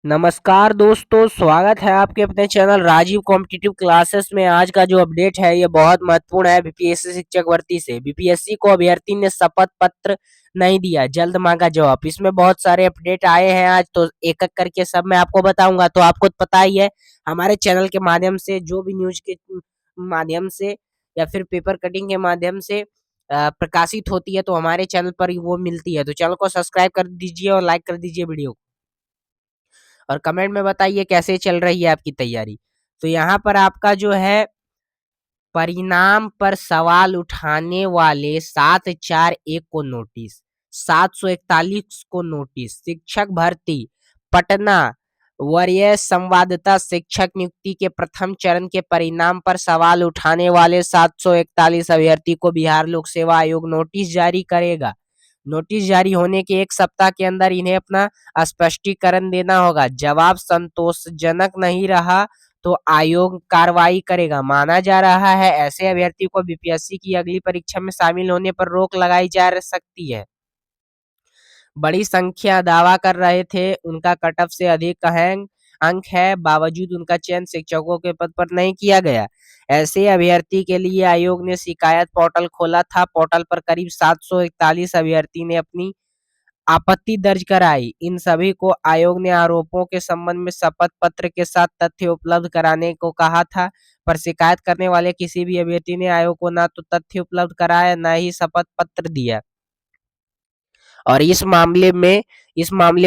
नमस्कार दोस्तों, स्वागत है आपके अपने चैनल राजीव कॉम्पिटिटिव क्लासेस में। आज का जो अपडेट है ये बहुत महत्वपूर्ण है बीपीएससी शिक्षक भर्ती से। बीपीएससी को अभ्यर्थी ने शपथ पत्र नहीं दिया, जल्द मांगा जवाब। इसमें बहुत सारे अपडेट आए हैं आज, तो एक एक करके सब मैं आपको बताऊंगा। तो आपको पता ही है, हमारे चैनल के माध्यम से जो भी न्यूज के माध्यम से या फिर पेपर कटिंग के माध्यम से प्रकाशित होती है तो हमारे चैनल पर वो मिलती है। तो चैनल को सब्सक्राइब कर दीजिए और लाइक कर दीजिए वीडियो, और कमेंट में बताइए कैसे चल रही है आपकी तैयारी। तो यहाँ पर आपका जो है, परिणाम पर सवाल उठाने वाले 741 को नोटिस, 741 को नोटिस। शिक्षक भर्ती पटना वरीय संवाददाता शिक्षक नियुक्ति के प्रथम चरण के परिणाम पर सवाल उठाने वाले 741 अभ्यर्थी को बिहार लोक सेवा आयोग नोटिस जारी करेगा। नोटिस जारी होने के एक सप्ताह के अंदर इन्हें अपना स्पष्टीकरण देना होगा। जवाब संतोषजनक नहीं रहा तो आयोग कार्रवाई करेगा। माना जा रहा है ऐसे अभ्यर्थी को बीपीएससी की अगली परीक्षा में शामिल होने पर रोक लगाई जा सकती है। बड़ी संख्या दावा कर रहे थे उनका कट ऑफ से अधिक अंक है, बावजूद उनका चयन शिक्षकों के पद पर नहीं किया गया। ऐसे अभ्यर्थी के लिए आयोग ने शिकायत पोर्टल खोला था। पोर्टल पर करीब 741 अभ्यर्थी ने अपनी आपत्ति दर्ज कराई। इन सभी को आयोग ने आरोपों के संबंध में शपथ पत्र के साथ तथ्य उपलब्ध कराने को कहा था, पर शिकायत करने वाले किसी भी अभ्यर्थी ने आयोग को न तो तथ्य उपलब्ध कराया न ही शपथ पत्र दिया। और इस मामले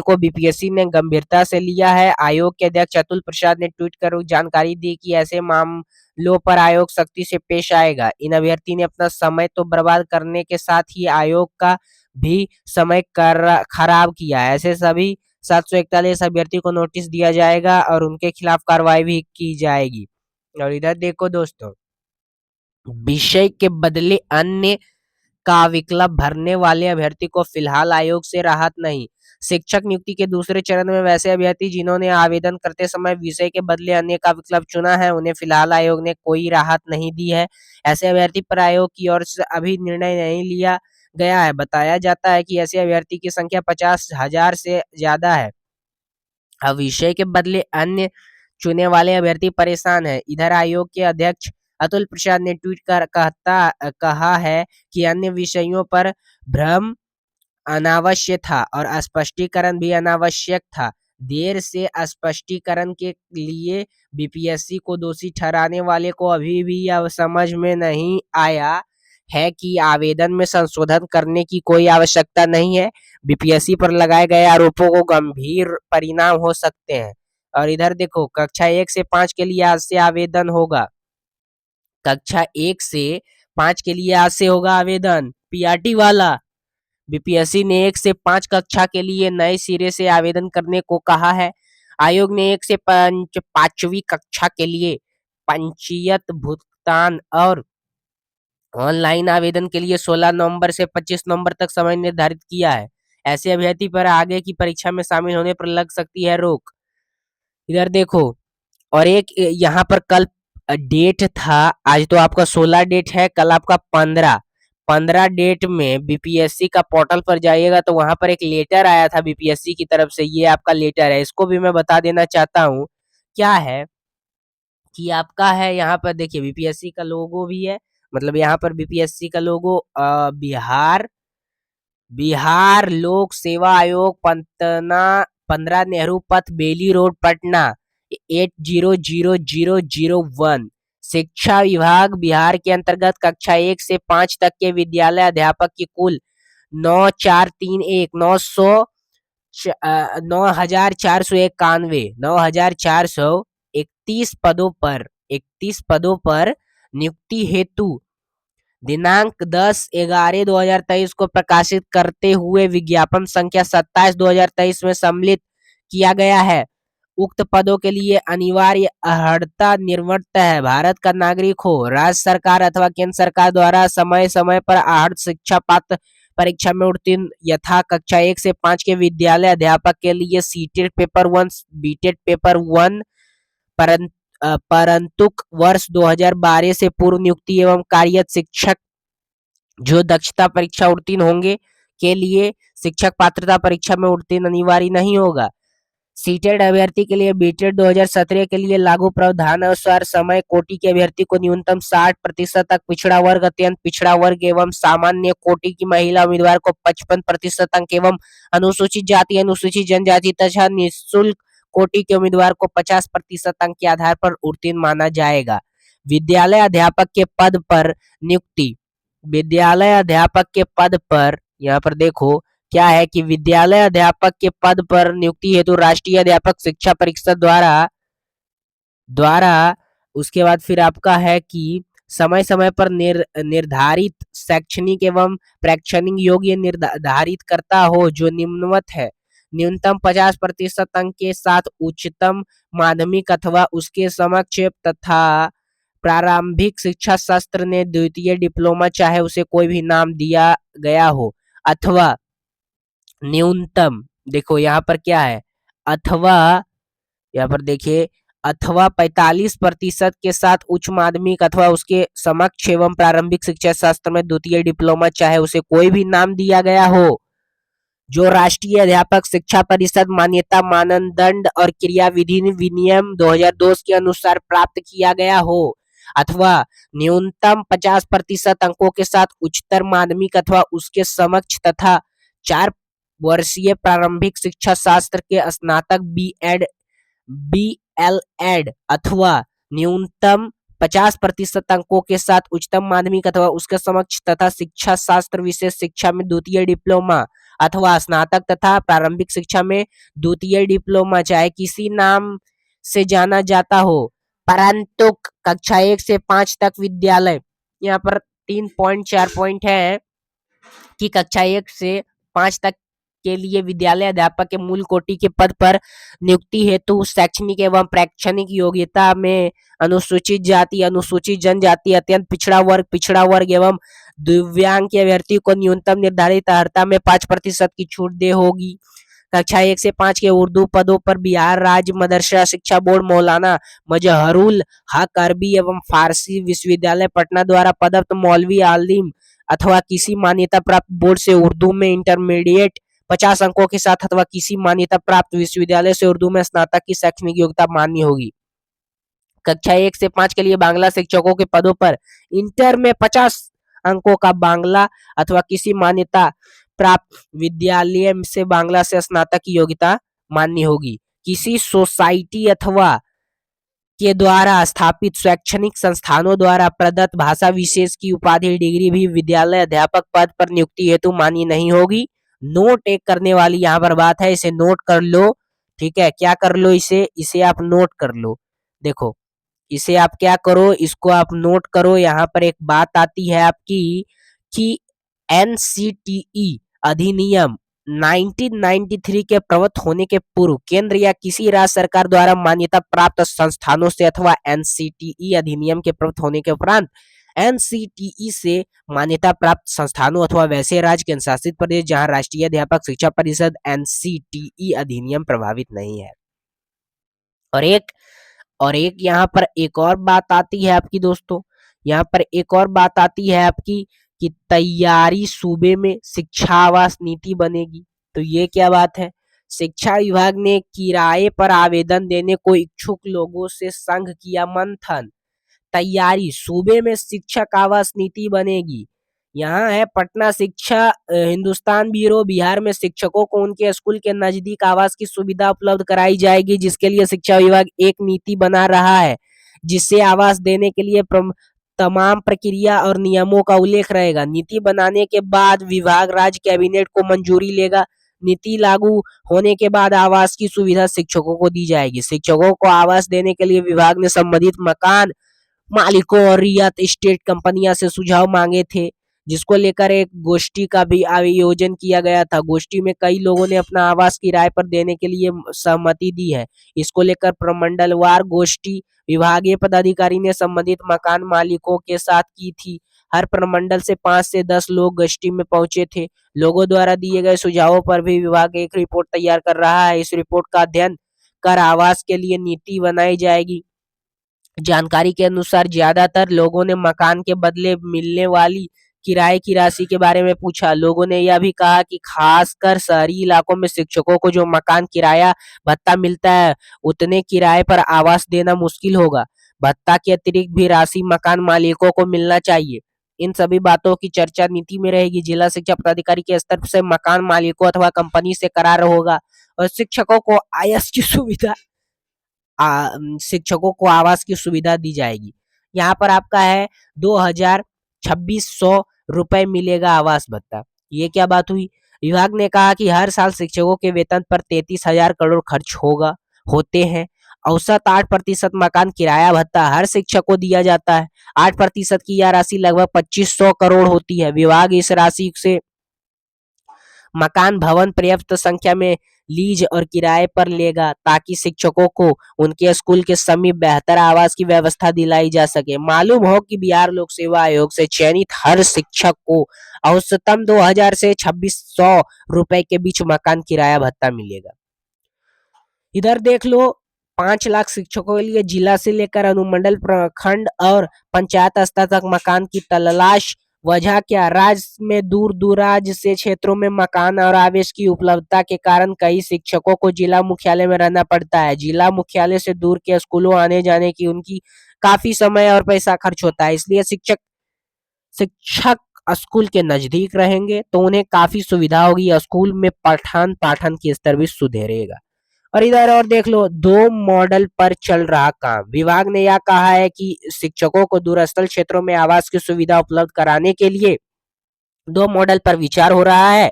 को बीपीएससी ने गंभीरता से लिया है। आयोग के अध्यक्ष अतुल प्रसाद ने ट्वीट कर जानकारी दी कि ऐसे मामलों पर आयोग सख्ती से पेश आएगा। इन अभ्यर्थी ने अपना समय तो बर्बाद करने के साथ ही आयोग का भी समय खराब किया। ऐसे सभी 741 अभ्यर्थी को नोटिस दिया जाएगा और उनके खिलाफ कार्रवाई भी की जाएगी। और इधर देखो दोस्तों, विषय के बदले अन्य का विकल्प भरने वाले अभ्यर्थी को फिलहाल आयोग से राहत नहीं। शिक्षक नियुक्ति के दूसरे चरण में वैसे अभ्यर्थी जिन्होंने आवेदन करते समय विषय के बदले अन्य का विकल्प चुना है, उन्हें फिलहाल आयोग ने कोई राहत नहीं दी है। ऐसे अभ्यर्थी पर आयोग की ओर से अभी निर्णय नहीं लिया गया है। बताया जाता है कि ऐसे अभ्यर्थी की संख्या 50,000 से ज्यादा है। अब विषय के बदले अन्य चुने वाले अभ्यर्थी परेशान है। इधर आयोग के अध्यक्ष अतुल प्रसाद ने ट्वीट कर कहा है कि अन्य विषयों पर भ्रम अनावश्यक था और स्पष्टीकरण भी अनावश्यक था। देर से स्पष्टीकरण के लिए बीपीएससी को दोषी ठहराने वाले को अभी भी यह समझ में नहीं आया है कि आवेदन में संशोधन करने की कोई आवश्यकता नहीं है। बीपीएससी पर लगाए गए आरोपों को गंभीर परिणाम हो सकते हैं। और इधर देखो, कक्षा 1 से 5 के लिए आज से आवेदन होगा। कक्षा 1 से 5 के लिए आज से होगा आवेदन पीआरटी वाला। बीपीएससी ने 1 से 5 कक्षा के लिए नए सिरे से आवेदन करने को कहा है। आयोग ने 1 से 5वीं कक्षा के लिए पंजीयन भुगतान और ऑनलाइन आवेदन के लिए 16 नवंबर से 25 नवंबर तक समय निर्धारित किया है। ऐसे अभ्यर्थी पर आगे की परीक्षा में शामिल होने पर लग सकती है रोक। इधर देखो, और एक यहाँ पर कल डेट था, आज तो आपका 16 डेट है, कल आपका 15 डेट में बीपीएससी का पोर्टल पर जाइएगा तो वहां पर एक लेटर आया था बीपीएससी की तरफ से। ये आपका लेटर है, इसको भी मैं बता देना चाहता हूँ क्या है कि आपका है। यहाँ पर देखिए बीपीएससी का लोगो भी है, मतलब यहाँ पर बीपीएससी का लोगो बिहार लोक सेवा आयोग पटना 15 नेहरू पथ बेली रोड पटना 800001। शिक्षा विभाग बिहार के अंतर्गत कक्षा 1 से 5 तक के विद्यालय अध्यापक की कुल 9431 पदों पर नियुक्ति हेतु दिनांक 10/11/2023 को प्रकाशित करते हुए विज्ञापन संख्या 27/2023 में सम्मिलित किया गया है। उक्त पदों के लिए अनिवार्य अर्हता निम्नलिखित है: भारत का नागरिक हो, राज्य सरकार अथवा केंद्र सरकार द्वारा समय समय पर आहूत शिक्षा पात्र परीक्षा में उत्तीर्ण यथा कक्षा 1 से 5 के विद्यालय अध्यापक के लिए सीटेट पेपर 1 बीटेट पेपर 1 परंतु वर्ष 2012 से पूर्व नियुक्ति एवं कार्यरत शिक्षक जो दक्षता परीक्षा उत्तीर्ण होंगे के लिए शिक्षक पात्रता परीक्षा में उत्तीर्ण अनिवार्य नहीं होगा। सीटेड अभ्यर्थी के लिए बीटेड 2017 के लिए लागू प्रावधान अनुसार समय कोटि के अभ्यर्थी को न्यूनतम 60% तक, पिछड़ा वर्ग, अत्यंत पिछड़ा वर्ग एवं सामान्य कोटि की महिला उम्मीदवार को 55% अंक एवं अनुसूचित जाति, अनुसूचित जनजाति तथा निःशुल्क कोटि के उम्मीदवार को 50% अंक के आधार पर उत्तीर्ण माना जाएगा। विद्यालय अध्यापक के पद पर नियुक्ति। विद्यालय अध्यापक के पद पर यहाँ पर देखो क्या है कि विद्यालय अध्यापक के पद पर नियुक्ति हेतु राष्ट्रीय अध्यापक शिक्षा परिषद द्वारा उसके बाद फिर आपका है कि समय समय पर निर्धारित शैक्षणिक एवं शैक्षणिक योग्य निर्धारित करता हो जो निम्नवत है। न्यूनतम 50% अंक के साथ उच्चतम माध्यमिक अथवा उसके समकक्ष तथा प्रारंभिक शिक्षा शास्त्र ने द्वितीय डिप्लोमा चाहे उसे कोई भी नाम दिया गया हो, अथवा न्यूनतम देखो यहाँ पर क्या है, अथवा यहाँ पर देखिए अथवा 45% के साथ उच्च माध्यमिक अथवा उसके समकक्ष एवं प्रारंभिक शिक्षा शास्त्र में द्वितीय डिप्लोमा चाहे उसे कोई भी नाम दिया गया हो जो राष्ट्रीय अध्यापक शिक्षा परिषद मान्यता मानदंड और क्रियाविधि विनियम 2002 के अनुसार प्राप्त किया गया हो, अथवा न्यूनतम 50% अंकों के साथ उच्चतर माध्यमिक अथवा उसके समकक्ष तथा 4 वर्षीय प्रारंभिक शिक्षा शास्त्र के स्नातक BEd अथवा न्यूनतम 50% अंकों के साथ उच्चतम माध्यमिक अथवा उसके समकक्ष तथा शिक्षा शास्त्र विशेष शिक्षा में द्वितीय डिप्लोमा अथवा स्नातक तथा प्रारंभिक शिक्षा में द्वितीय डिप्लोमा चाहे किसी नाम से जाना जाता हो, परंतु कक्षा 1 से 5 तक विद्यालय, यहाँ पर 3.4 पॉइंट है कि कक्षा 1 से 5 तक के लिए विद्यालय अध्यापक के मूल कोटि के पद पर नियुक्ति हेतु शैक्षणिक एवं शैक्षणिक योग्यता में अनुसूचित जाति, अनुसूचित जनजाति, अत्यंत पिछड़ा वर्ग एवं दिव्यांग के अभ्यर्थी को न्यूनतम निर्धारित अर्हता में 5% की छूट दे होगी। कक्षा 1 से 5 के उर्दू पदों पर बिहार राज्य मदरसा शिक्षा बोर्ड मौलाना मजहरुल हक अरबी एवं फारसी विश्वविद्यालय पटना द्वारा पदस्थ मौलवी आलिम अथवा किसी मान्यता प्राप्त बोर्ड से उर्दू में इंटरमीडिएट 50 अंकों के साथ अथवा किसी मान्यता प्राप्त विश्वविद्यालय से उर्दू में स्नातक की शैक्षणिक योग्यता मान्य होगी। कक्षा 1 से 5 के लिए बांग्ला शिक्षकों के पदों पर इंटर में 50 अंकों का बांग्ला अथवा किसी मान्यता प्राप्त विद्यालय से बांग्ला से स्नातक की योग्यता मान्य होगी। किसी सोसाइटी अथवा के द्वारा स्थापित शैक्षणिक संस्थानों द्वारा प्रदत्त भाषा विशेष की उपाधि डिग्री भी विद्यालय अध्यापक पद पर नियुक्ति हेतु मान्य नहीं होगी। नोट एक करने वाली यहाँ पर बात है, इसे नोट कर लो, ठीक है, क्या कर लो, इसे आप नोट कर लो। देखो इसे आप क्या करो, इसको आप नोट करो। यहाँ पर एक बात आती है आपकी कि NCTE अधिनियम 1993 के प्रवृत्त होने के पूर्व केंद्र या किसी राज्य सरकार द्वारा मान्यता प्राप्त संस्थानों से अथवा NCTE अधिनियम के प्रवृत्त होने के उपरांत NCTE से मान्यता प्राप्त संस्थानों अथवा वैसे राज्य केंद्र शासित प्रदेश जहां राष्ट्रीय अध्यापक शिक्षा परिषद NCTE अधिनियम प्रभावित नहीं है। और एक यहाँ पर एक और बात आती है आपकी दोस्तों, यहाँ पर एक और बात आती है आपकी कि तैयारी सूबे में शिक्षा आवास नीति बनेगी। तो ये क्या बात है, शिक्षा विभाग ने किराए पर आवेदन देने को इच्छुक लोगों से संघ किया मंथन। तैयारी सूबे में शिक्षक आवास नीति बनेगी। यहाँ है पटना शिक्षा हिंदुस्तान ब्यूरो, बिहार में शिक्षकों को उनके स्कूल के नजदीक आवास की सुविधा उपलब्ध कराई जाएगी, जिसके लिए शिक्षा विभाग एक नीति बना रहा है, जिससे आवास देने के लिए तमाम प्रक्रिया और नियमों का उल्लेख रहेगा। नीति बनाने के बाद विभाग राज्य कैबिनेट को मंजूरी लेगा। नीति लागू होने के बाद आवास की सुविधा शिक्षकों को दी जाएगी। शिक्षकों को आवास देने के लिए विभाग ने संबंधित मकान मालिकों और रियल एस्टेट कंपनियां से सुझाव मांगे थे, जिसको लेकर एक गोष्ठी का भी आयोजन किया गया था। गोष्ठी में कई लोगों ने अपना आवास किराए पर देने के लिए सहमति दी है। इसको लेकर प्रमंडलवार गोष्ठी विभागीय पदाधिकारी ने संबंधित मकान मालिकों के साथ की थी। हर प्रमंडल से 5 से 10 लोग गोष्ठी में पहुंचे थे। लोगों द्वारा दिए गए सुझावों पर भी विभाग एक रिपोर्ट तैयार कर रहा है। इस रिपोर्ट का अध्ययन कर आवास के लिए नीति बनाई जाएगी। जानकारी के अनुसार ज्यादातर लोगों ने मकान के बदले मिलने वाली किराए की राशि के बारे में पूछा। लोगों ने यह भी कहा कि खासकर शहरी इलाकों में शिक्षकों को जो मकान किराया भत्ता मिलता है, उतने किराए पर आवास देना मुश्किल होगा। भत्ता के अतिरिक्त भी राशि मकान मालिकों को मिलना चाहिए। इन सभी बातों की चर्चा नीति में रहेगी। जिला शिक्षा पदाधिकारी के स्तर से मकान मालिकों अथवा कंपनी से करार होगा और शिक्षकों को आवास की सुविधा दी जाएगी। यहाँ पर आपका है 2,2600 रुपए मिलेगा आवास भत्ता। ये क्या बात हुई? विभाग ने कहा कि हर साल शिक्षकों के वेतन पर 33,000 करोड़ खर्च होते हैं। औसत 8% मकान किराया भत्ता हर शिक्षक को दिया जाता है। 8% की यह राशि लगभग 2,500 करोड़ होती है। विभाग इस राशि से मकान भवन पर्याप्त संख्या में लीज और किराए पर लेगा ताकि शिक्षकों को उनके स्कूल के समीप बेहतर आवास की व्यवस्था दिलाई जा सके। मालूम हो कि बिहार लोक सेवा आयोग से चयनित हर शिक्षक को औसतन 2,000 से 2,600 रुपए के बीच मकान किराया भत्ता मिलेगा। इधर देख लो, 5 लाख शिक्षकों के लिए जिला से लेकर अनुमंडल, प्रखंड और पंचायत स्तर तक मकान की तलाश। वजह क्या? राज्य में दूर दराज से क्षेत्रों में मकान और आवास की उपलब्धता के कारण कई शिक्षकों को जिला मुख्यालय में रहना पड़ता है। जिला मुख्यालय से दूर के स्कूलों आने जाने की उनकी काफी समय और पैसा खर्च होता है। इसलिए शिक्षक स्कूल के नजदीक रहेंगे तो उन्हें काफी सुविधा होगी। स्कूल में पठन पाठन की स्तर भी सुधरेगा। और इधर और देख लो, 2 मॉडल पर चल रहा काम। विभाग ने यह कहा है कि शिक्षकों को दूरस्थ क्षेत्रों में आवास की सुविधा उपलब्ध कराने के लिए 2 मॉडल पर विचार हो रहा है।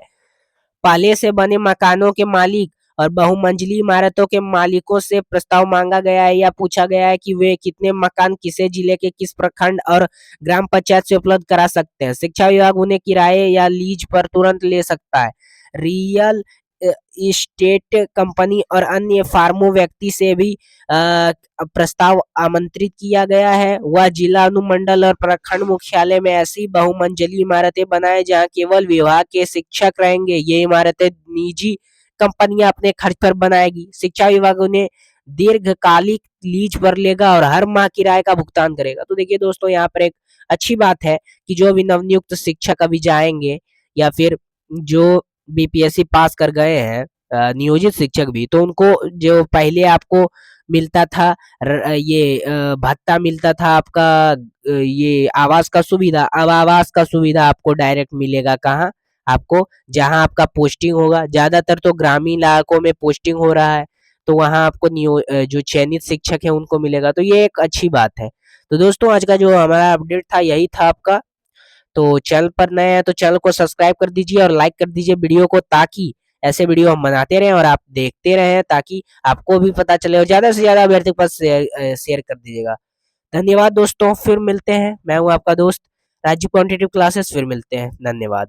पहले से बने मकानों के मालिक और बहुमंजिली इमारतों के मालिकों से प्रस्ताव मांगा गया है या पूछा गया है कि वे कितने मकान किसे जिले के किस प्रखंड और ग्राम पंचायत से उपलब्ध करा सकते हैं। शिक्षा विभाग उन्हें किराए या लीज पर तुरंत ले सकता है। रियल इस्टेट कंपनी और अन्य फार्मो व्यक्ति से भी प्रस्ताव आमंत्रित किया गया है। वह जिला, अनुमंडल और प्रखंड मुख्यालय में ऐसी बहुमंजिली इमारतें बनाए जहां केवल विभाग के शिक्षक रहेंगे। ये इमारतें निजी कंपनियां अपने खर्च पर बनाएगी। शिक्षा विभाग उन्हें दीर्घकालिक लीज पर लेगा और हर माह किराए का भुगतान करेगा। तो देखिए दोस्तों, यहाँ पर एक अच्छी बात है कि जो भी नवनियुक्त शिक्षक अभी जाएंगे या फिर जो बीपीएससी पास कर गए हैं नियोजित शिक्षक भी, तो उनको जो पहले आपको मिलता था ये भत्ता मिलता था आपका, ये आवास का सुविधा, अब आवास का सुविधा आपको डायरेक्ट मिलेगा। कहाँ? आपको जहां आपका पोस्टिंग होगा। ज्यादातर तो ग्रामीण इलाकों में पोस्टिंग हो रहा है, तो वहां आपको जो चयनित शिक्षक है उनको मिलेगा। तो ये एक अच्छी बात है। तो दोस्तों, आज का जो हमारा अपडेट था यही था आपका। तो चैनल पर नए हैं तो चैनल को सब्सक्राइब कर दीजिए और लाइक कर दीजिए वीडियो को, ताकि ऐसे वीडियो हम बनाते रहें और आप देखते रहें, ताकि आपको भी पता चले और ज्यादा से ज्यादा अभ्यर्थी के पास शेयर कर दीजिएगा। धन्यवाद दोस्तों, फिर मिलते हैं। मैं हूँ आपका दोस्त राजीव कॉम्पिटिटिव क्लासेस। फिर मिलते हैं। धन्यवाद।